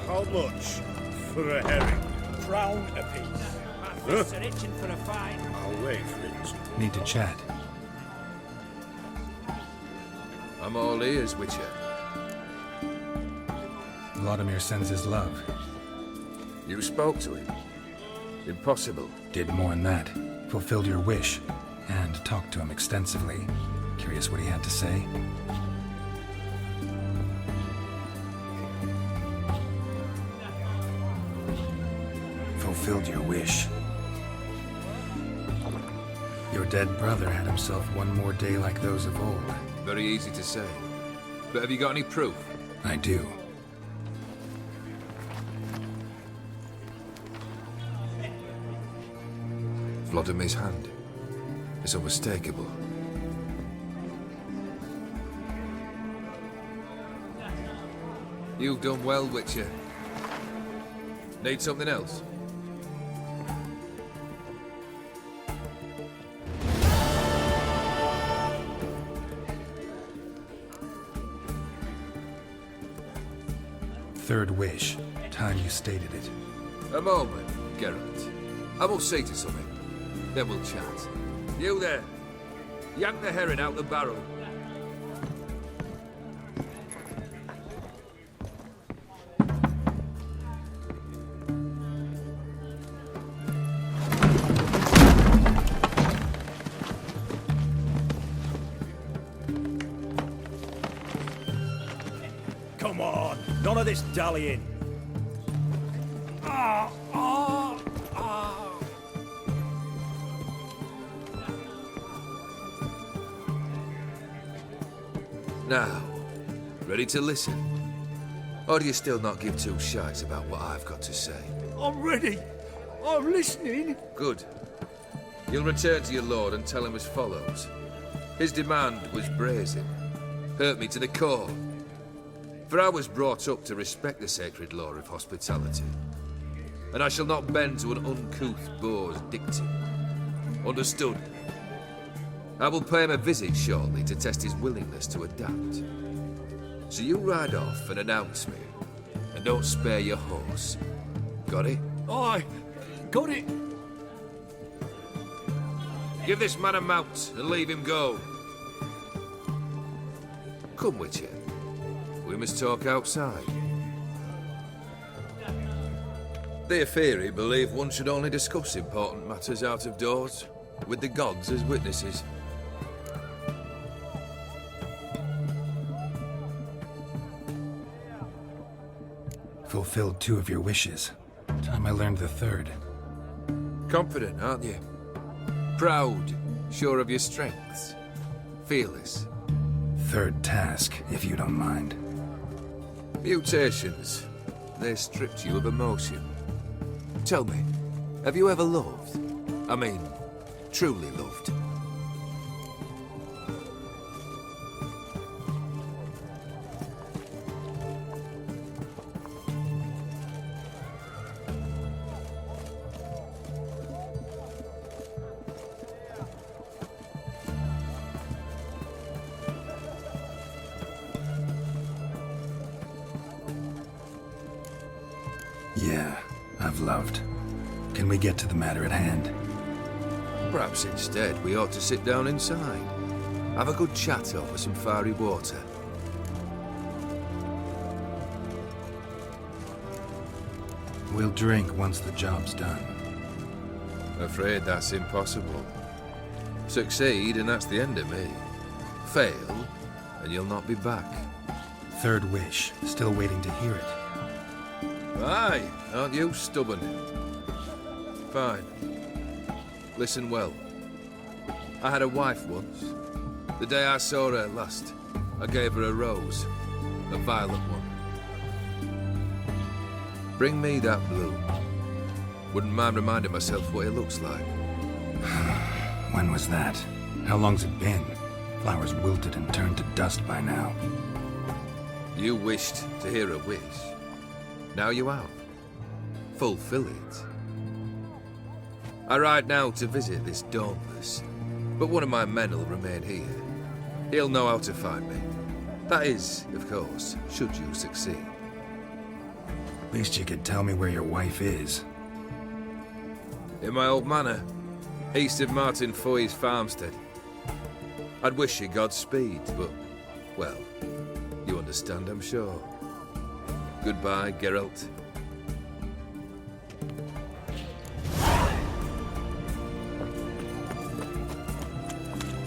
How much for a herring? Crown apiece. Huh? Fists are itching for a fight. I'll wait for it. Need to chat. I'm all ears, Witcher. Vladimir sends his love. You spoke to him? Impossible. Did more than that. Fulfilled your wish. And talked to him extensively. Curious what he had to say? Fulfilled your wish. Your dead brother had himself one more day like those of old. Very easy to say. But have you got any proof? I do. Vladimir's hand. It's unmistakable. You've done well, Witcher. Need something else? Third wish. Time you stated it. A moment, Geralt. I will see to something. Then we'll chat. You there. Yank the herring out the barrel. Come on, none of this dallying. Ah, ah, ah. Now, ready to listen? Or do you still not give two shites about what I've got to say? I'm ready. I'm listening. Good. You'll return to your lord and tell him as follows. His demand was brazen. Hurt me to the core. For I was brought up to respect the sacred law of hospitality. And I shall not bend to an uncouth boor's dictum. Understood? I will pay him a visit shortly to test his willingness to adapt. So you ride off and announce me. And don't spare your horse. Got it? Aye, got it. Give this man a mount and leave him go. Come, Witcher. We must talk outside. The Aetheri believe one should only discuss important matters out of doors, with the gods as witnesses. Fulfilled two of your wishes. Time I learned the third. Confident, aren't you? Proud, sure of your strengths. Fearless. Third task, if you don't mind. Mutations. They stripped you of emotion. Tell me, have you ever loved? I mean, truly loved? Yeah, I've loved. Can we get to the matter at hand? Perhaps instead we ought to sit down inside. Have a good chat over some fiery water. We'll drink once the job's done. Afraid that's impossible. Succeed and that's the end of me. Fail and you'll not be back. Third wish, still waiting to hear it. Aye, aren't you stubborn? Fine. Listen well. I had a wife once. The day I saw her last, I gave her a rose. A violet one. Bring me that bloom. Wouldn't mind reminding myself what it looks like. When was that? How long's it been? Flowers wilted and turned to dust by now. You wished to hear a wish. Now you have. Fulfill it. I ride now to visit this Dauntless, but one of my men will remain here. He'll know how to find me. That is, of course, should you succeed. Least you could tell me where your wife is. In my old manor, east of Martin Foy's farmstead. I'd wish you Godspeed, but, well, you understand, I'm sure. Goodbye, Geralt.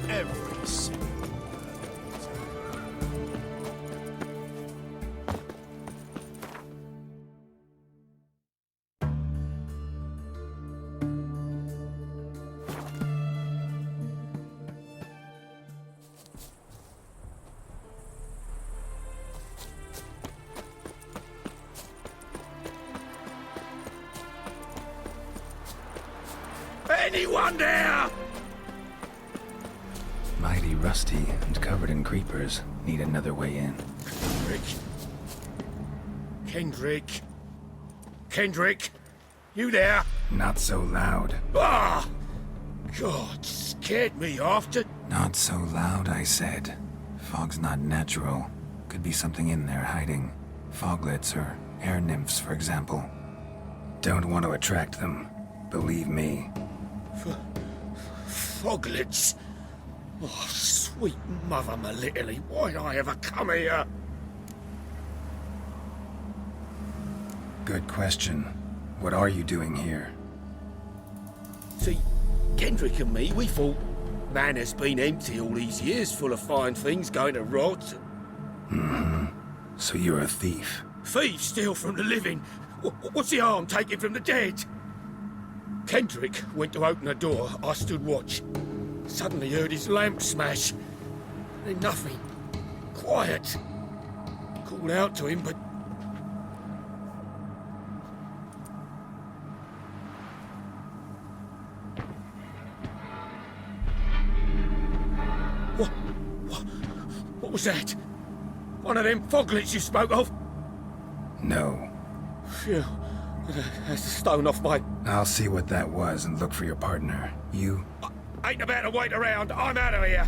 Every single Anyone there? Mighty rusty and covered in creepers. Need another way in. Kendrick. Kendrick. You there? Not so loud. Ah! God, scared me after. Not so loud, I said. Fog's not natural. Could be something in there hiding. Foglets or air nymphs, for example. Don't want to attract them. Believe me. Foglets. Oh, sweet mother Melitterly, why'd I ever come here? Good question. What are you doing here? See, Kendrick and me, we thought Manor's been empty all these years, full of fine things going to rot. So you're a thief. Thieves steal from the living. What's the harm taking from the dead? Kendrick went to open the door. I stood watch. Suddenly heard his lamp smash. Then nothing. Quiet. Called out to him, but... What was that? One of them foglets you spoke of? No. Phew. That's a stone off my... I'll see what that was and look for your partner. You? Ain't about to wait around. I'm out of here.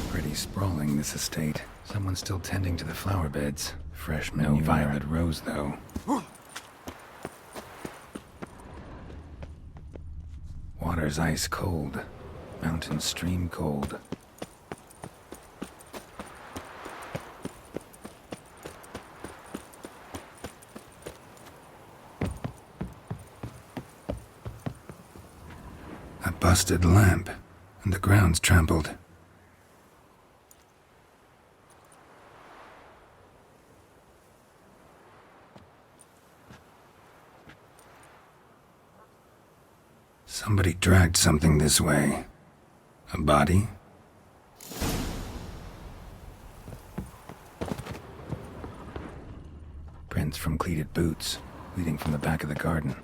Pretty sprawling, this estate. Someone's still tending to the flower beds. Fresh manure. No violet rose, though. Water's ice cold. Mountain stream cold. A busted lamp, and the ground's trampled. Somebody dragged something this way. A body? Prints from cleated boots, leading from the back of the garden.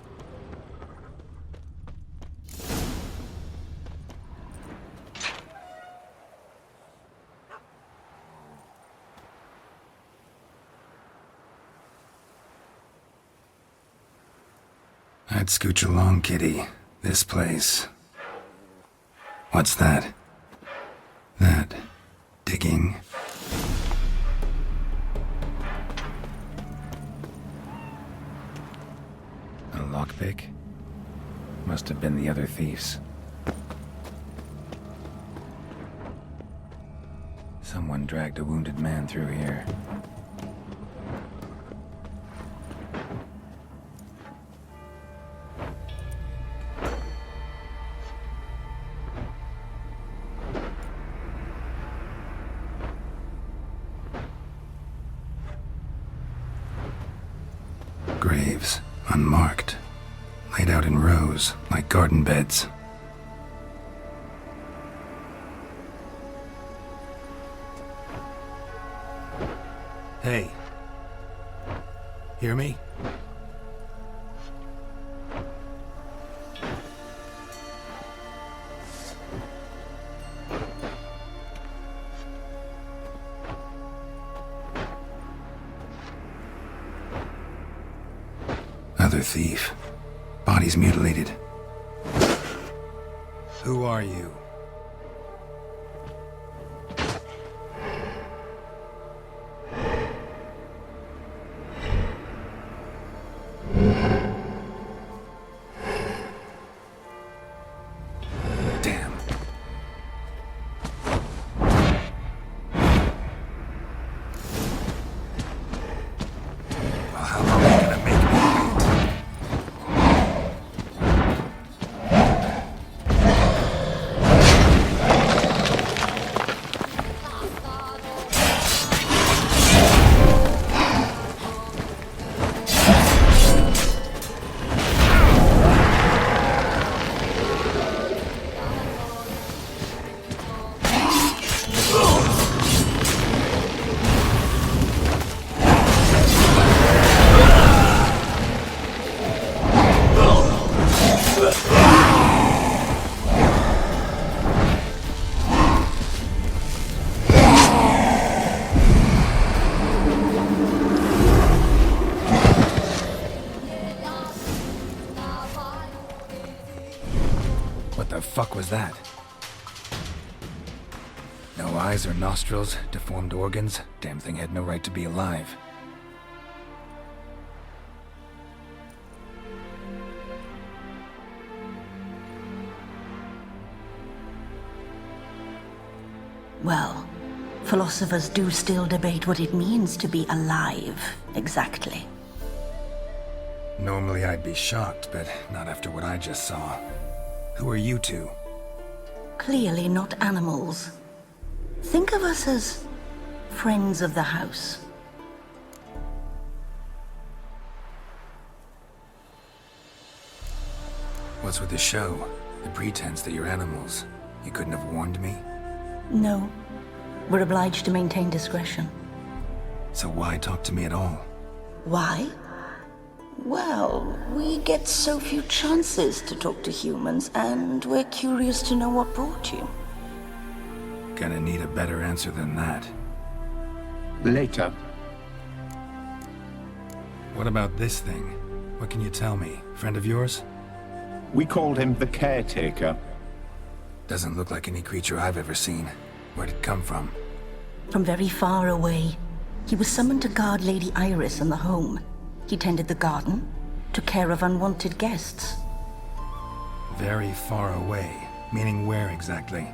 I'd scooch along, kitty. This place. What's that? That. Digging. A lockpick? Must have been the other thieves. Someone dragged a wounded man through here. Graves, unmarked, laid out in rows like garden beds. Hey. Hear me? Another thief. Bodies mutilated. Who are you? fuck was that? No eyes or nostrils, deformed organs. Damn thing had no right to be alive. Well, philosophers do still debate what it means to be alive, exactly. Normally I'd be shocked, but not after what I just saw. Who are you two? Clearly not animals. Think of us as friends of the house. What's with the show? The pretense that you're animals. You couldn't have warned me? No. We're obliged to maintain discretion. So why talk to me at all? Why? Well, we get so few chances to talk to humans, and we're curious to know what brought you. Gonna need a better answer than that. Later. What about this thing? What can you tell me? Friend of yours? We called him the Caretaker. Doesn't look like any creature I've ever seen. Where'd it come from? From very far away. He was summoned to guard Lady Iris and the home. He tended the garden, took care of unwanted guests. Very far away. Meaning where exactly?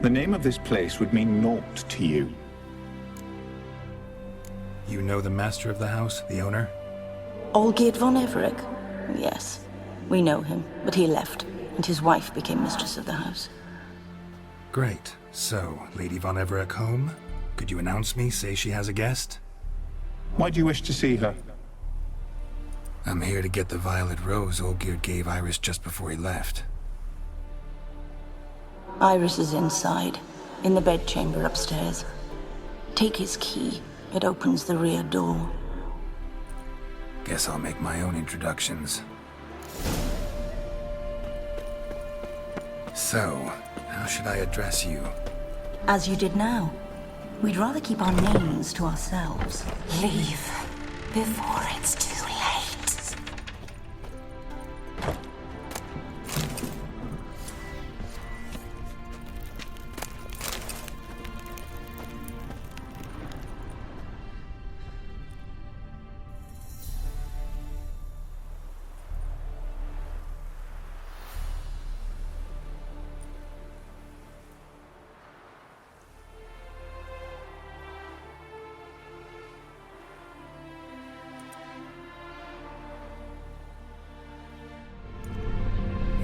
The name of this place would mean naught to you. You know the master of the house, the owner? Olgierd von Everec? Yes. We know him, but he left, and his wife became mistress of the house. Great. So, Lady von Everec home? Could you announce me, say she has a guest? Why do you wish to see her? I'm here to get the violet rose Olgierd gave Iris just before he left. Iris is inside, in the bedchamber upstairs. Take his key. It opens the rear door. Guess I'll make my own introductions. So, how should I address you? As you did now. We'd rather keep our names to ourselves. Leave before it's too late.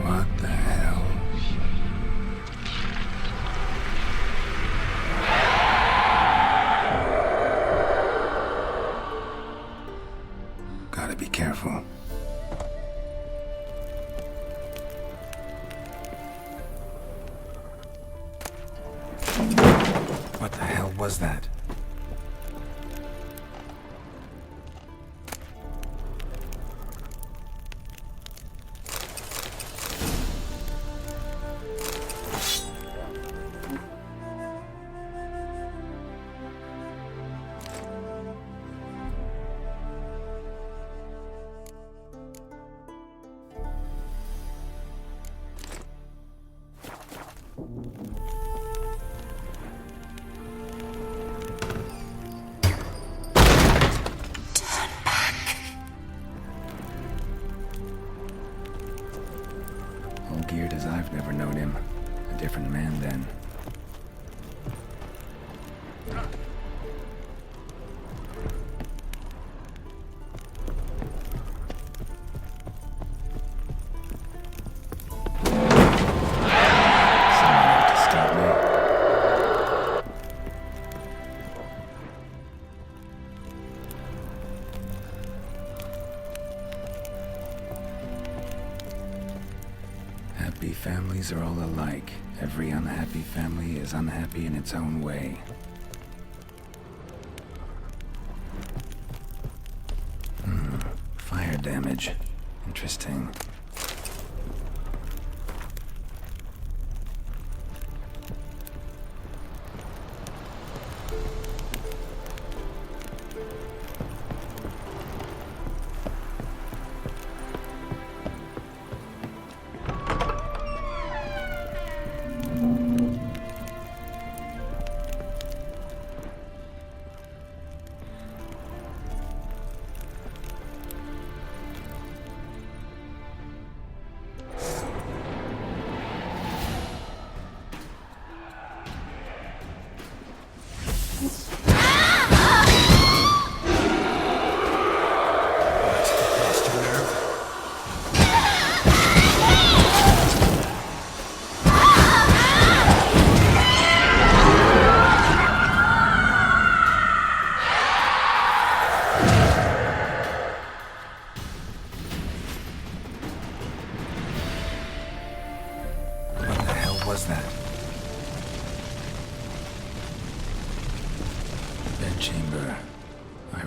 What the hell? Gotta be careful. What the hell was that? Olgierd as I've never known him. A different man then. Someone had to stop me. Happy families are all alike. Every unhappy family is unhappy in its own way. Fire damage. Interesting.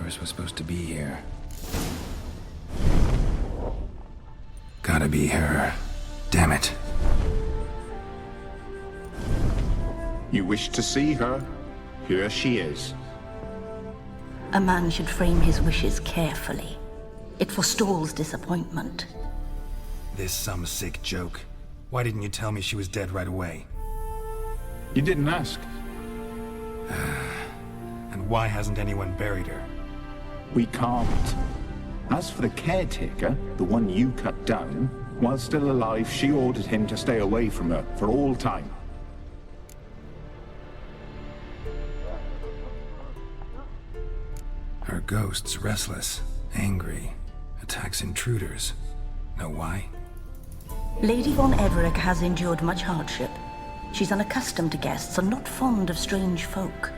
Iris was supposed to be here. Gotta be her. Damn it. You wish to see her? Here she is. A man should frame his wishes carefully. It forestalls disappointment. This some sick joke. Why didn't you tell me she was dead right away? You didn't ask. And why hasn't anyone buried her? We can't. As for the caretaker, the one you cut down, while still alive, she ordered him to stay away from her for all time. Her ghost's restless, angry, attacks intruders. Know why? Lady von Everett has endured much hardship. She's unaccustomed to guests and not fond of strange folk.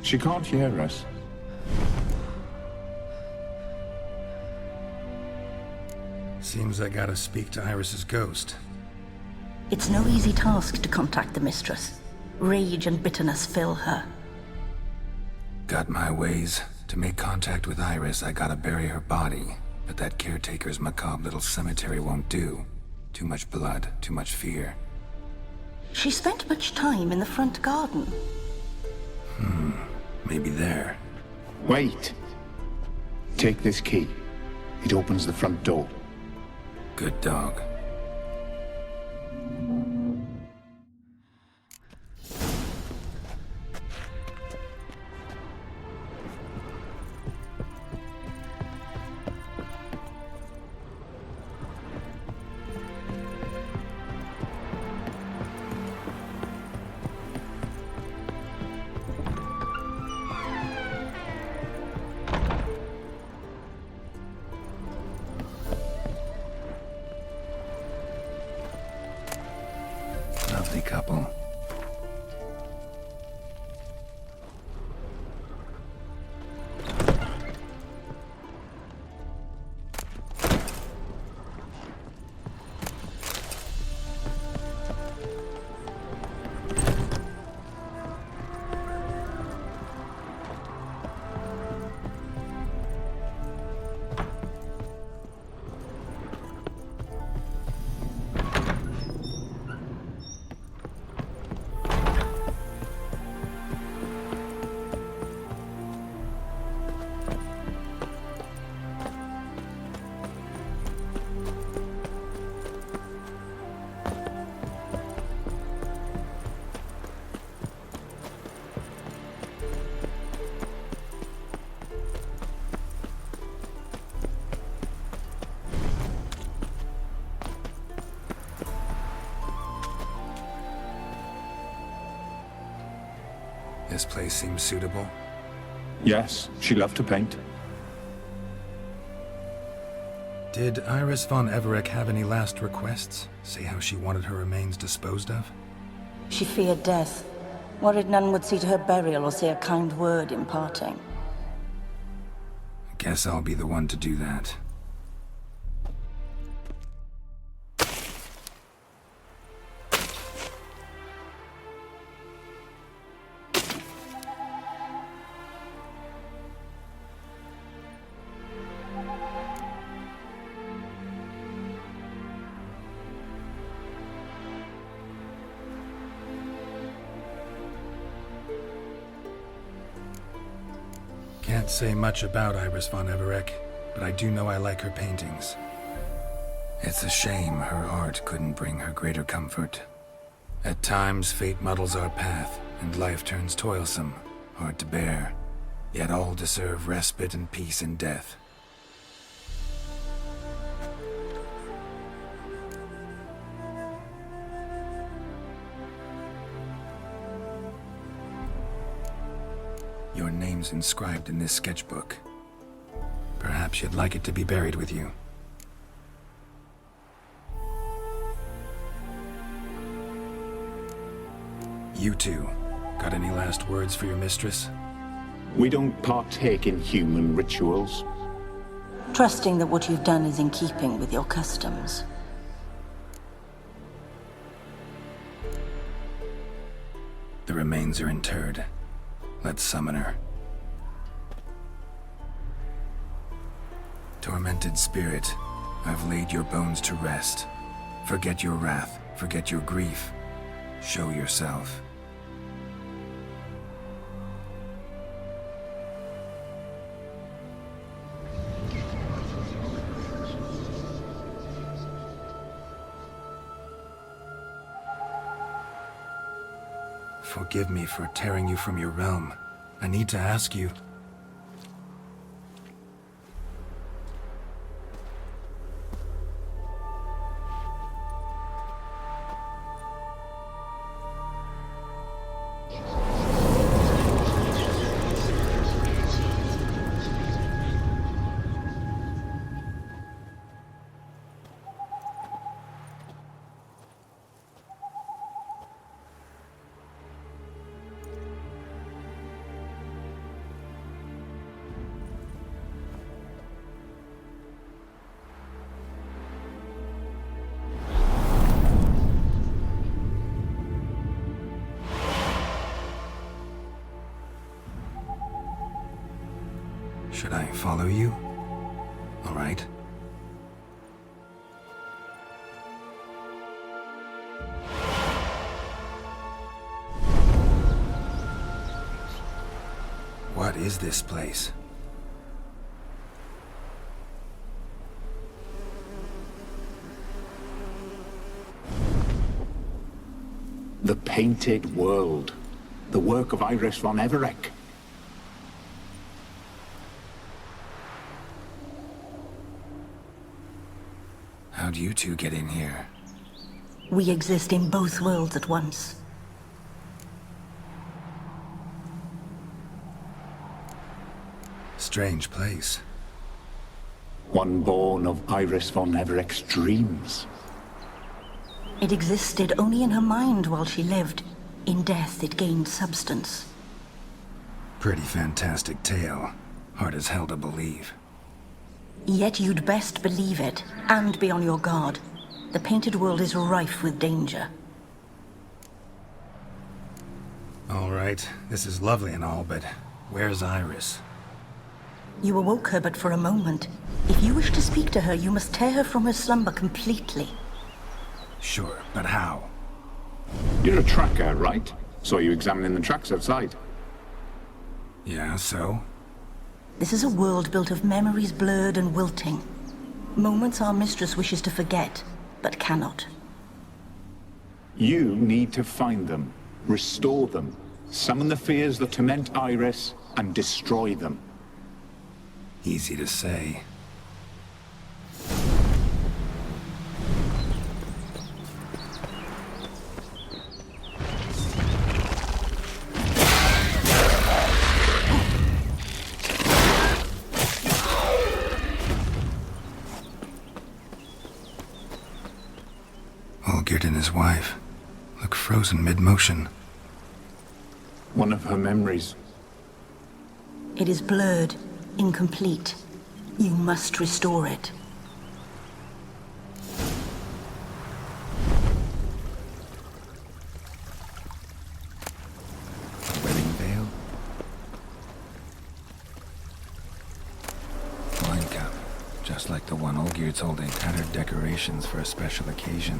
She can't hear us. Seems I gotta speak to Iris's ghost. It's no easy task to contact the mistress. Rage and bitterness fill her. Got my ways. To make contact with Iris, I gotta bury her body. But that caretaker's macabre little cemetery won't do. Too much blood, too much fear. She spent much time in the front garden. Maybe there. Wait. Take this key. It opens the front door. Good dog. Lovely couple. This place seems suitable. Yes, she loved to paint. Did Iris von Everett have any last requests? Say how she wanted her remains disposed of? She feared death, worried none would see to her burial or say a kind word in parting. Guess I'll be the one to do that. Can't say much about Iris von Everett, but I do know I like her paintings. It's a shame her art couldn't bring her greater comfort. At times, fate muddles our path, and life turns toilsome, hard to bear. Yet all deserve respite and peace in death. Your name's inscribed in this sketchbook. Perhaps you'd like it to be buried with you. You two, got any last words for your mistress? We don't partake in human rituals. Trusting that what you've done is in keeping with your customs. The remains are interred. Let's summon her. Tormented spirit, I've laid your bones to rest. Forget your wrath, forget your grief. Show yourself. Forgive me for tearing you from your realm. I need to ask you. Should I follow you? All right. What is this place? The Painted World. The work of Iris von Everec. How'd you two get in here? We exist in both worlds at once. Strange place. One born of Iris von Everec's dreams. It existed only in her mind while she lived. In death, it gained substance. Pretty fantastic tale. Hard as hell to believe. Yet you'd best believe it, and be on your guard. The Painted World is rife with danger. All right, this is lovely and all, but where's Iris? You awoke her but for a moment. If you wish to speak to her, you must tear her from her slumber completely. Sure, but how? You're a tracker, right? Saw you examining the tracks outside. Yeah, so? This is a world built of memories blurred and wilting. Moments our mistress wishes to forget, but cannot. You need to find them, restore them, summon the fears that torment Iris, and destroy them. Easy to say. Olgierd and his wife look frozen mid-motion. One of her memories. It is blurred, incomplete. You must restore it. Wedding veil? Wine cup, just like the one Olgierd's holding, tattered decorations for a special occasion.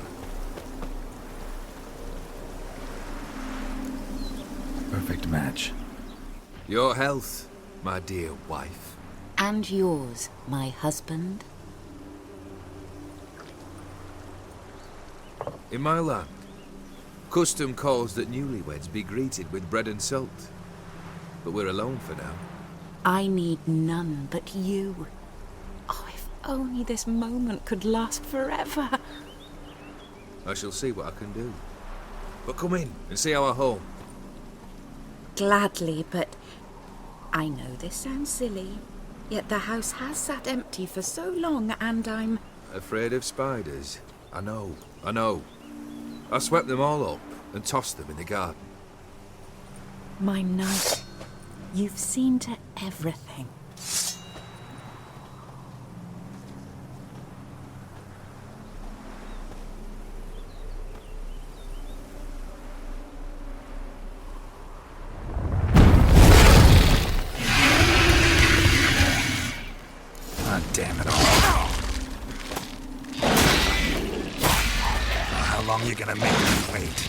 Perfect match. Your health, my dear wife. And yours, my husband. In my land, custom calls that newlyweds be greeted with bread and salt. But we're alone for now. I need none but you. Oh, if only this moment could last forever. I shall see what I can do. But come in and see our home. Gladly, but I know this sounds silly, yet the house has sat empty for so long, and I'm... Afraid of spiders? I know. I swept them all up and tossed them in the garden. My knight, you've seen to everything. God damn it all. long you gonna make me wait?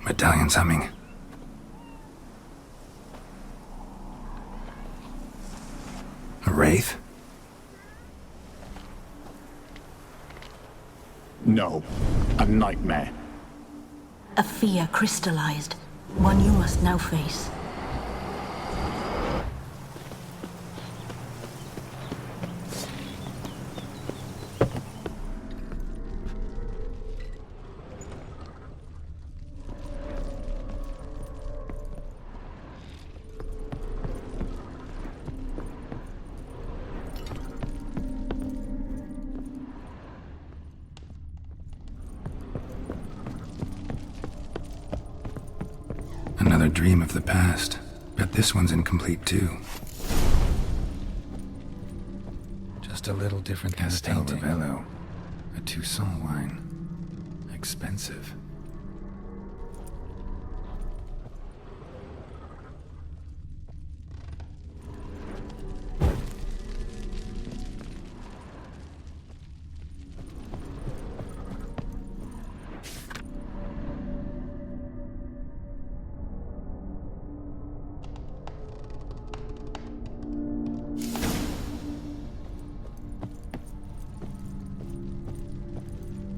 Medallion's humming. A wraith? No, a nightmare. A fear crystallized, one you must now face. Another dream of the past. Bet this one's incomplete too. Just a little different than the painting. Castel a Toussaint wine. Expensive.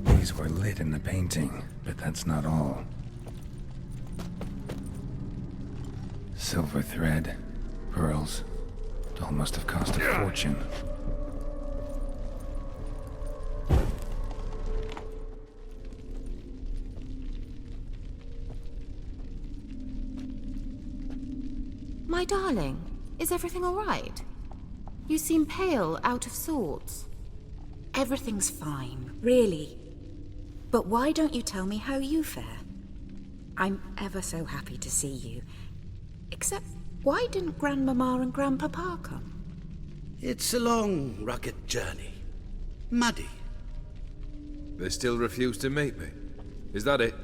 These were lit in the painting, but that's not all. Silver thread, pearls. It all must have cost a fortune. My darling, is everything all right? You seem pale, out of sorts. Everything's fine, really. But why don't you tell me how you fare? I'm ever so happy to see you. Except, why didn't Grandmama and Grandpapa come? It's a long, rugged journey. Muddy. They still refuse to meet me. Is that it?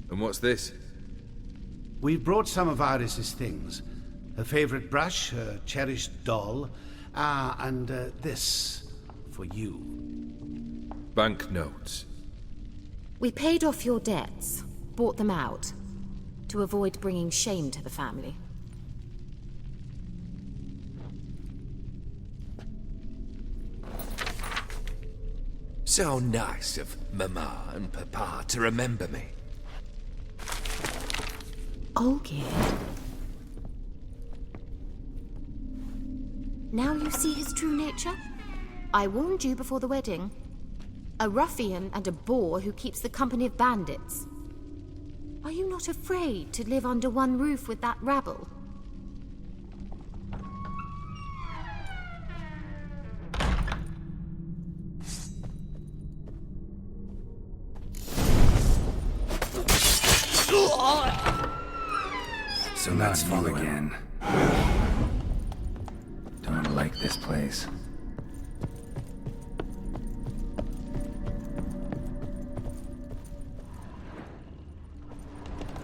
And what's this? We've brought some of Iris's things. Her favorite brush, her cherished doll, and this for you. Banknotes. We paid off your debts, bought them out, to avoid bringing shame to the family. So nice of Mama and Papa to remember me. Olgierd. Now you see his true nature? I warned you before the wedding. A ruffian and a boor who keeps the company of bandits. Are you not afraid to live under one roof with that rabble? So that's you again. Don't like this place.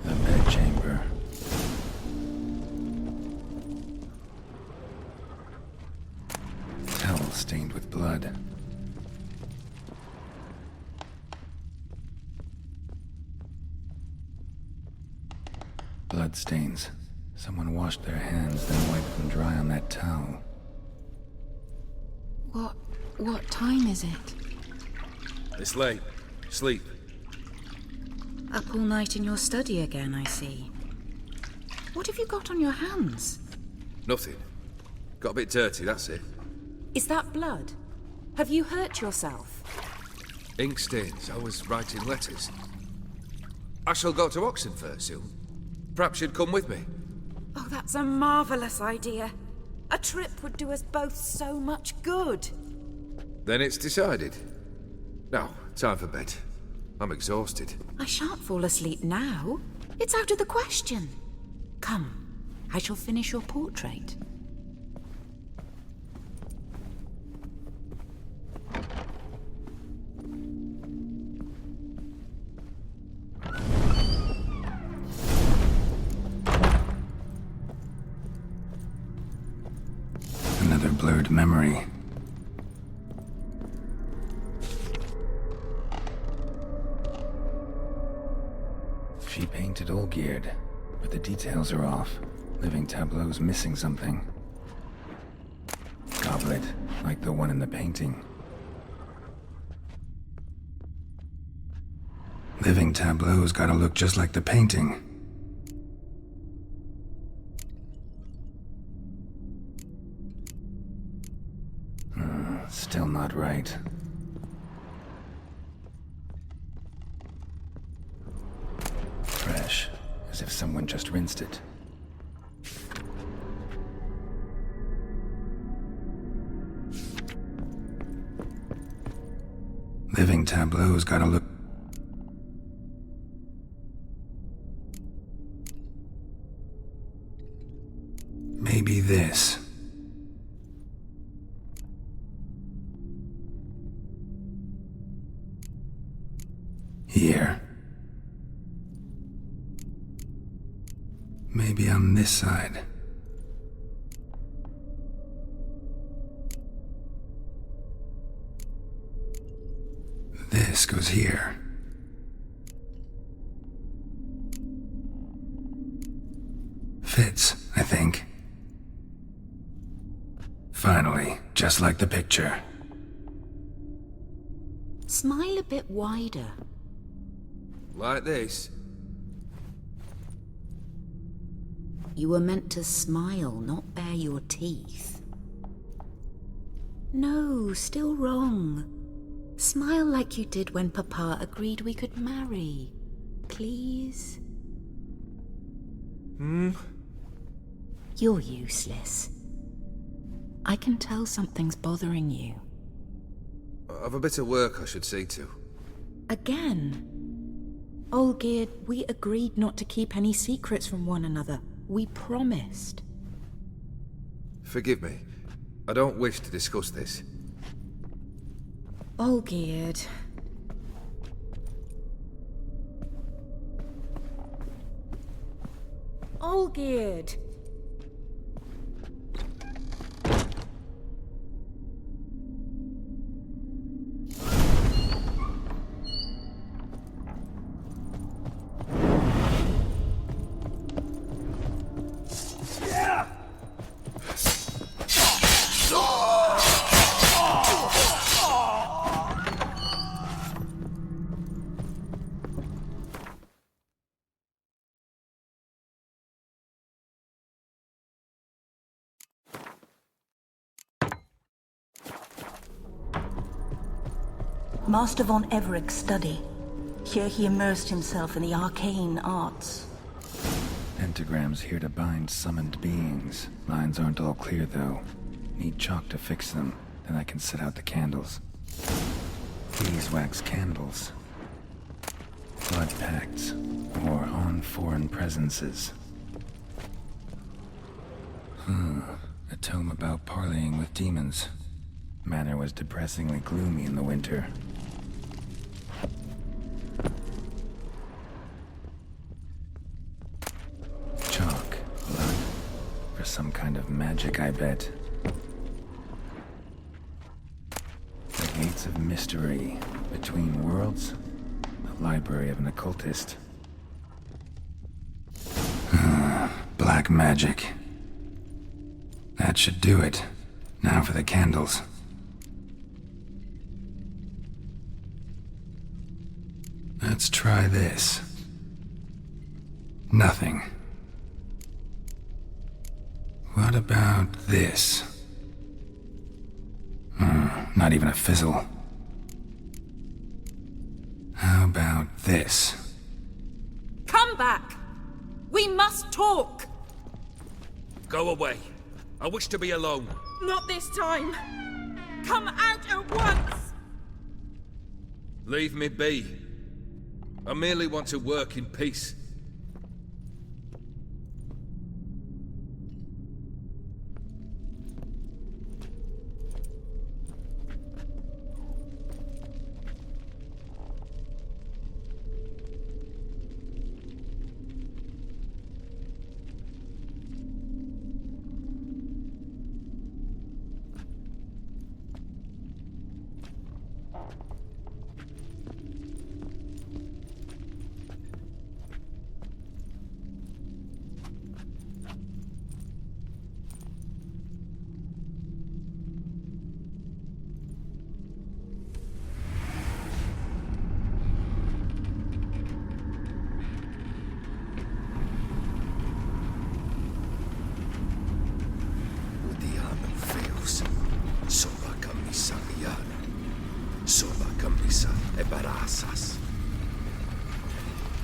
The bedchamber. Towel stained with blood. Blood stains. Someone washed their hands, then wiped them dry on that towel. What time is it? It's late. Sleep. Up all night in your study again, I see. What have you got on your hands? Nothing. Got a bit dirty, that's it. Is that blood? Have you hurt yourself? Ink stains. I was writing letters. I shall go to Oxenfurt soon. Perhaps you'd come with me. Oh, that's a marvelous idea. A trip would do us both so much good. Then it's decided. Now, time for bed. I'm exhausted. I shan't fall asleep now. It's out of the question. Come, I shall finish your portrait. Another blurred memory. She painted all geared, but the details are off. Living tableau's missing something. Goblet, like the one in the painting. Living tableau's gotta look just like the painting. Still not right. Fresh, as if someone just rinsed it. Living tableau's gotta look... Maybe this. Here. Maybe on this side. This goes here. Fits, I think. Finally, just like the picture. Smile a bit wider. Like this? You were meant to smile, not bare your teeth. No, still wrong. Smile like you did when Papa agreed we could marry. Please? You're useless. I can tell something's bothering you. I've a bit of work I should see to. Again? Olgierd, we agreed not to keep any secrets from one another. We promised. Forgive me. I don't wish to discuss this. Olgierd. Olgierd! Master von Evereck's study. Here he immersed himself in the arcane arts. Pentagrams here to bind summoned beings. Lines aren't all clear, though. Need chalk to fix them, then I can set out the candles. Beeswax candles. Blood pacts, or on foreign presences. A tome about parleying with demons. Manor was depressingly gloomy in the winter. Chalk, blood. For some kind of magic, I bet. The gates of mystery, between worlds. The library of an occultist. Black magic. That should do it. Now for the candles. Let's try this. Nothing. What about this? Not even a fizzle. How about this? Come back! We must talk! Go away. I wish to be alone. Not this time! Come out at once! Leave me be. I merely want to work in peace.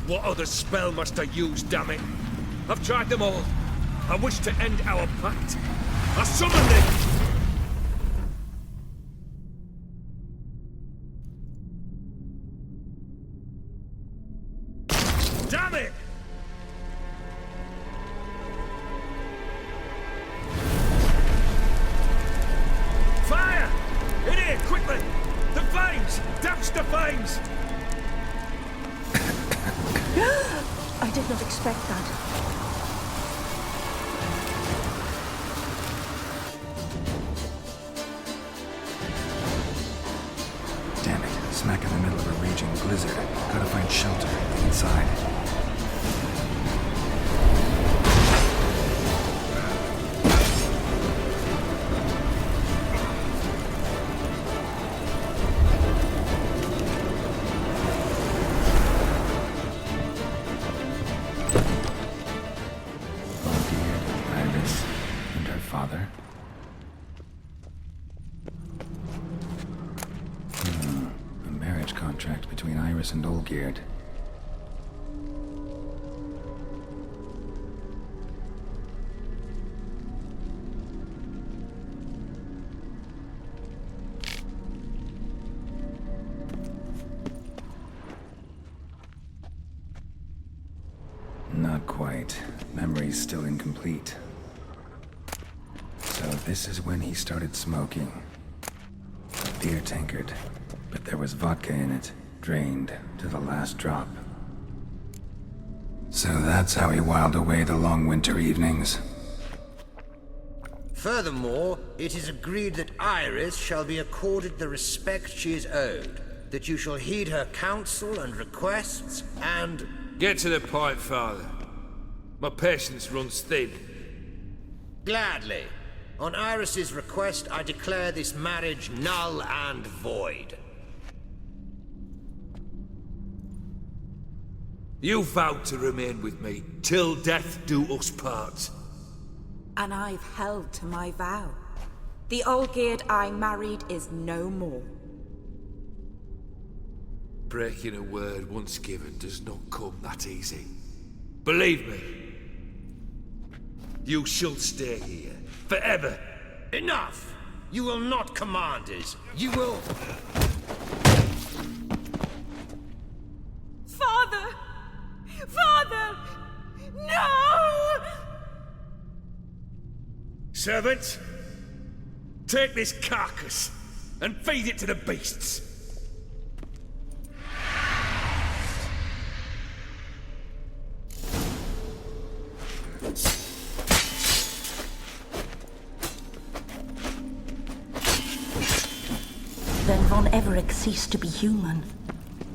What other spell must I use, damn it? I've tried them all. I wish to end our pact. I summon it! Damn it! Fire! In here, quickly! The flames! Douse the flames! I did not expect that. Damn it, smack in the middle of a raging blizzard. Gotta find shelter inside. Between Iris and Olgierd. Not quite. Memory's still incomplete. So this is when he started smoking. A beer tankard, but there was vodka in it. Drained to the last drop. So that's how he whiled away the long winter evenings. Furthermore, it is agreed that Iris shall be accorded the respect she is owed, that you shall heed her counsel and requests, and... Get to the point, Father. My patience runs thin. Gladly. On Iris's request, I declare this marriage null and void. You vowed to remain with me, till death do us part. And I've held to my vow. The Olgierd I married is no more. Breaking a word once given does not come that easy. Believe me. You shall stay here, forever. Enough! You will not command us. You will... Father! Father! No! Servants, take this carcass and feed it to the beasts. Then Von Everett ceased to be human.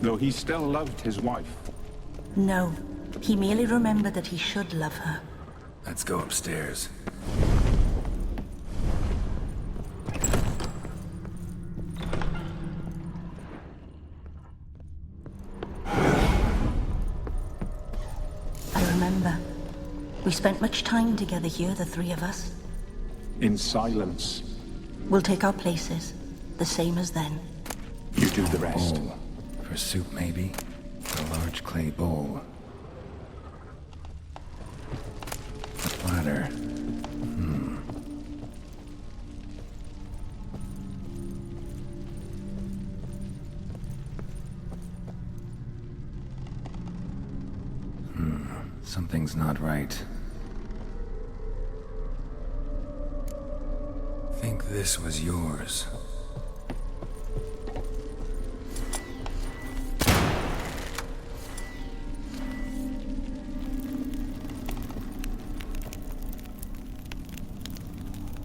Though he still loved his wife. No, he merely remembered that he should love her. Let's go upstairs. I remember. We spent much time together here, the three of us. In silence. We'll take our places, the same as then. You do the rest. Bowl. For soup, maybe? A large clay bowl. A platter. Something's not right. Think this was yours.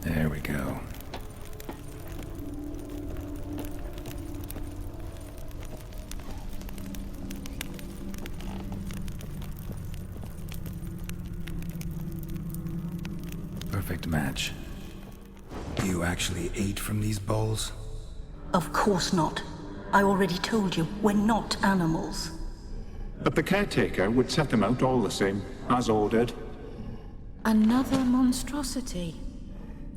There we go. Perfect match. You actually ate from these bowls? Of course not. I already told you, we're not animals. But the caretaker would set them out all the same, as ordered. Another monstrosity.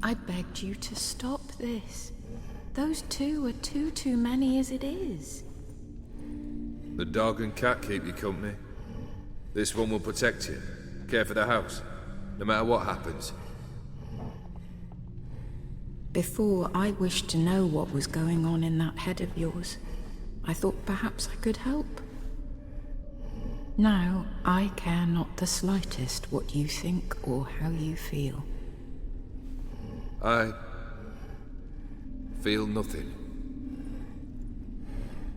I begged you to stop this. Those two are too many as it is. The dog and cat keep you company. This one will protect you, care for the house, no matter what happens. Before, I wished to know what was going on in that head of yours. I thought perhaps I could help. Now, I care not the slightest what you think or how you feel. I feel nothing.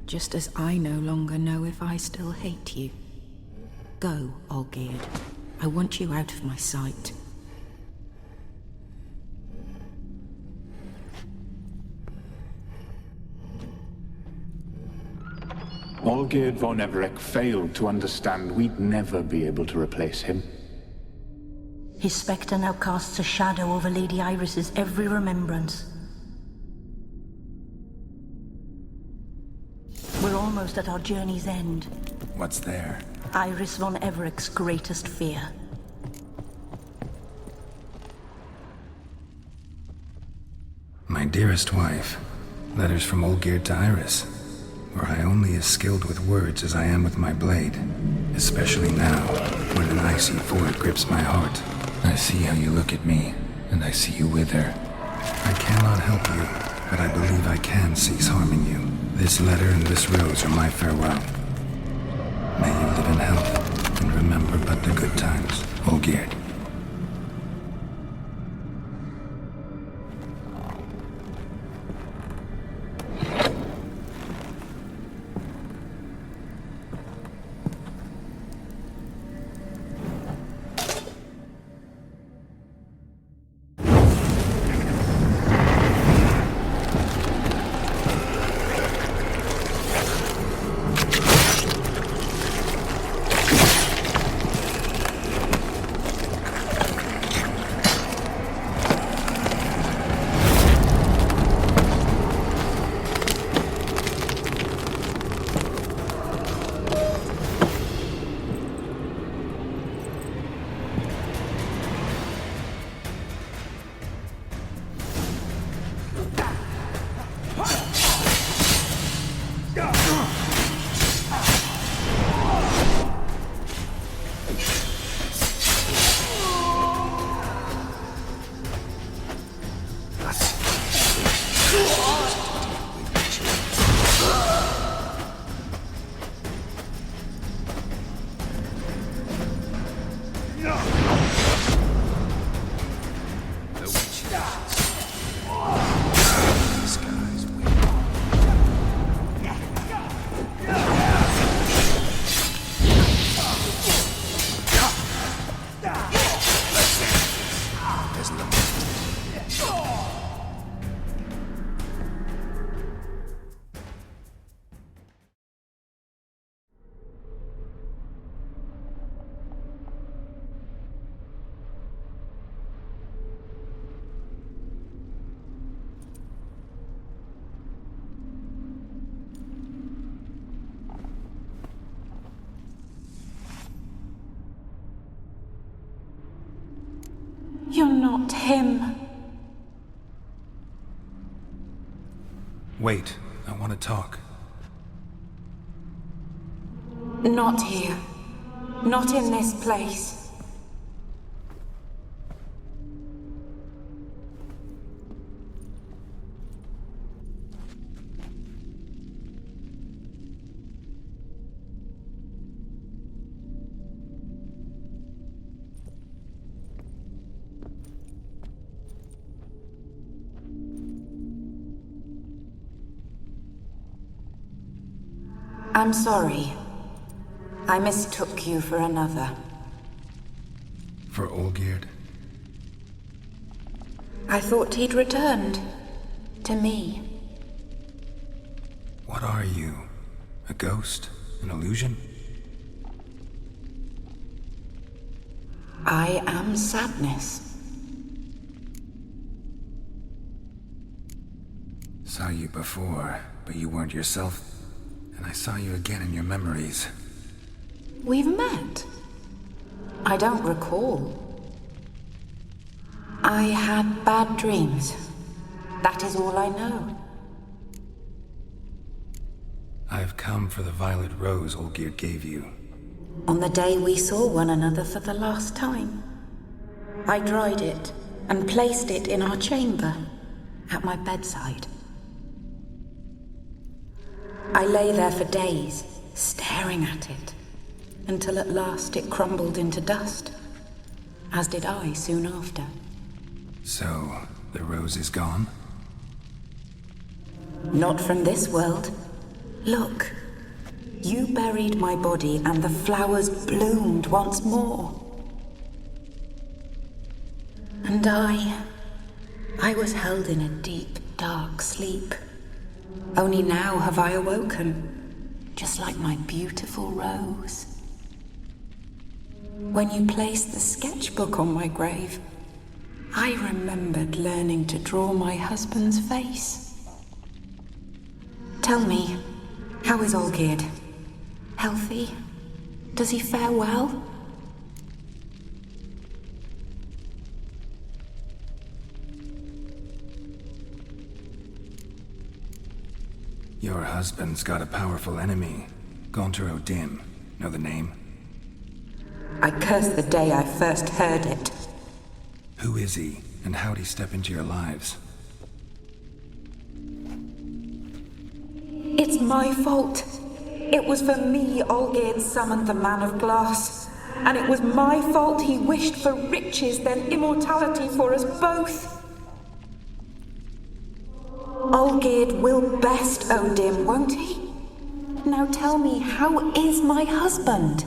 Just as I no longer know if I still hate you. Go, Olgierd. I want you out of my sight. Olgierd von Everec failed to understand we'd never be able to replace him. His spectre now casts a shadow over Lady Iris's every remembrance. We're almost at our journey's end. What's there? Iris von Everec's greatest fear. My dearest wife. Letters from Olgierd to Iris. Were I only as skilled with words as I am with my blade. Especially now, when an icy void grips my heart. I see how you look at me, and I see you wither. I cannot help you, but I believe I can cease harming you. This letter and this rose are my farewell. May you live in health, and remember but the good times, Olgierd. You're not him. Wait, I want to talk. Not here. Not in this place. I'm sorry. I mistook you for another. For Olgierd? I thought he'd returned. To me. What are you? A ghost? An illusion? I am sadness. Saw you before, but you weren't yourself. And I saw you again in your memories. We've met. I don't recall. I had bad dreams. That is all I know. I've come for the violet rose Olgierd gave you. On the day we saw one another for the last time, I dried it and placed it in our chamber, at my bedside. I lay there for days, staring at it, until at last it crumbled into dust, as did I soon after. So, the rose is gone? Not from this world. Look, you buried my body and the flowers bloomed once more. And I was held in a deep, dark sleep. Only now have I awoken, just like my beautiful rose. When you placed the sketchbook on my grave, I remembered learning to draw my husband's face. Tell me, how is Olgierd? Healthy? Does he fare well? Your husband's got a powerful enemy. Gaunter O'Dim. Know the name? I curse the day I first heard it. Who is he, and how'd he step into your lives? It's my fault. It was for me Olgierd summoned the Man of Glass. And it was my fault he wished for riches, then immortality for us both. Olgierd will best O'Dim, won't he? Now tell me, how is my husband?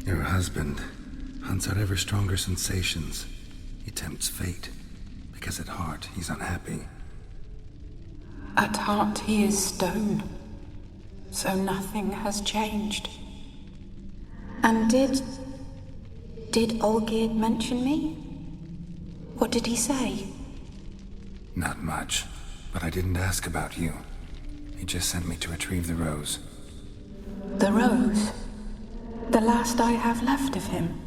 Your husband hunts out ever stronger sensations. He tempts fate, because at heart he's unhappy. At heart he is stone, so nothing has changed. And did Olgierd mention me? What did he say? Not much, but I didn't ask about you. He just sent me to retrieve the rose. The rose? The last I have left of him?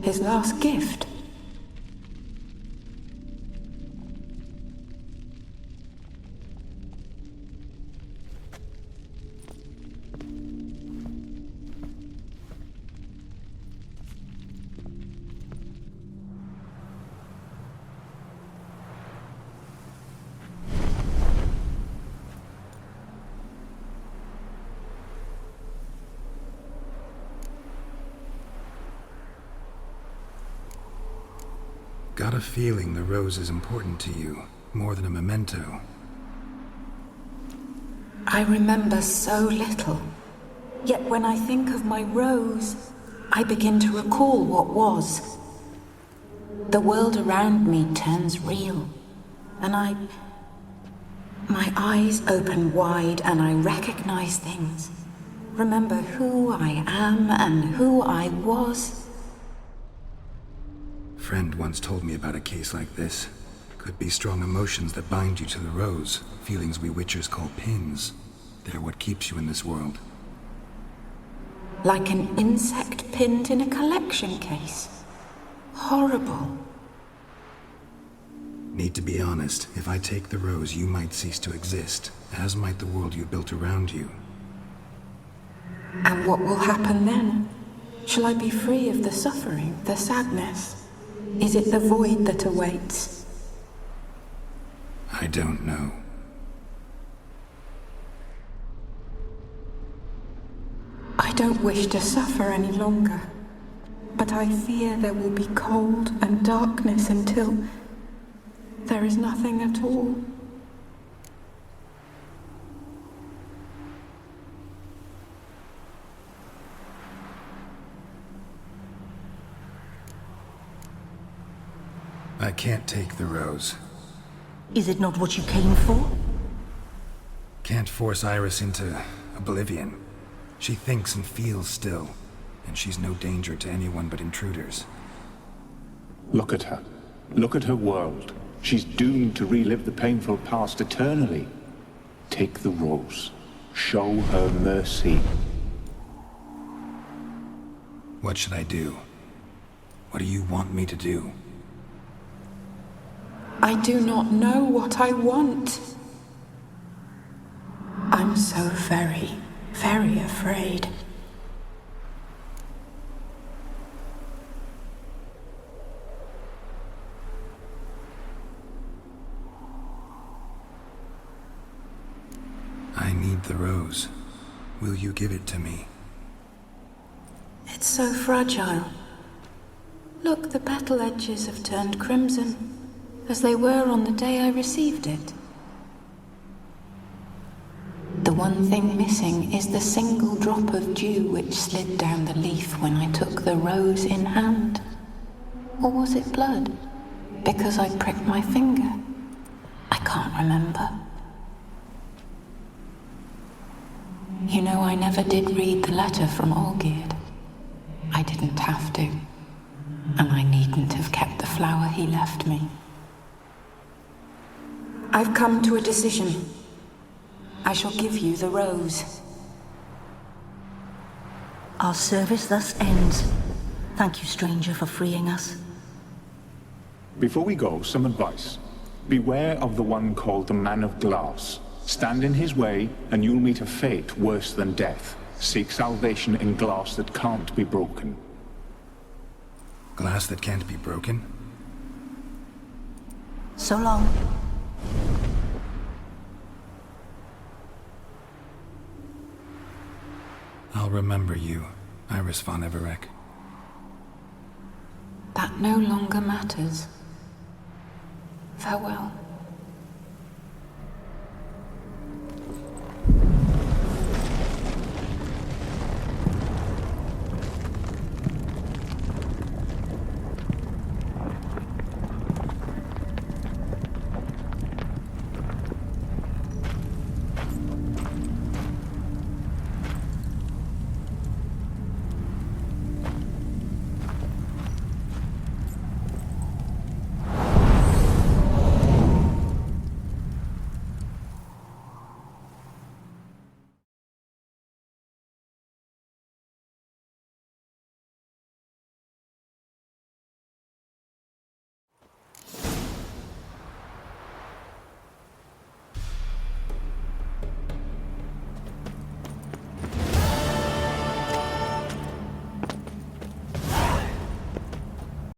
His last gift? Got a feeling the rose is important to you, more than a memento. I remember so little. Yet when I think of my rose, I begin to recall what was. The world around me turns real, and my eyes open wide and I recognize things. Remember who I am and who I was. Friend once told me about a case like this. Could be strong emotions that bind you to the rose, feelings we witchers call pins. They're what keeps you in this world. Like an insect pinned in a collection case. Horrible. Need to be honest, if I take the rose, you might cease to exist, as might the world you built around you. And what will happen then? Shall I be free of the suffering, the sadness? Is it the void that awaits? I don't know. I don't wish to suffer any longer, but I fear there will be cold and darkness until there is nothing at all. I can't take the rose. Is it not what you came for? Can't force Iris into oblivion. She thinks and feels still, and she's no danger to anyone but intruders. Look at her. Look at her world. She's doomed to relive the painful past eternally. Take the rose. Show her mercy. What should I do? What do you want me to do? I do not know what I want. I'm so very, very afraid. I need the rose. Will you give it to me? It's so fragile. Look, the petal edges have turned crimson, as they were on the day I received it. The one thing missing is the single drop of dew which slid down the leaf when I took the rose in hand. Or was it blood? Because I pricked my finger. I can't remember. You know, I never did read the letter from Olgierd. I didn't have to. And I needn't have kept the flower he left me. I've come to a decision. I shall give you the rose. Our service thus ends. Thank you, stranger, for freeing us. Before we go, some advice. Beware of the one called the Man of Glass. Stand in his way, and you'll meet a fate worse than death. Seek salvation in glass that can't be broken. Glass that can't be broken? So long. I'll remember you, Iris von Everec. That no longer matters. Farewell.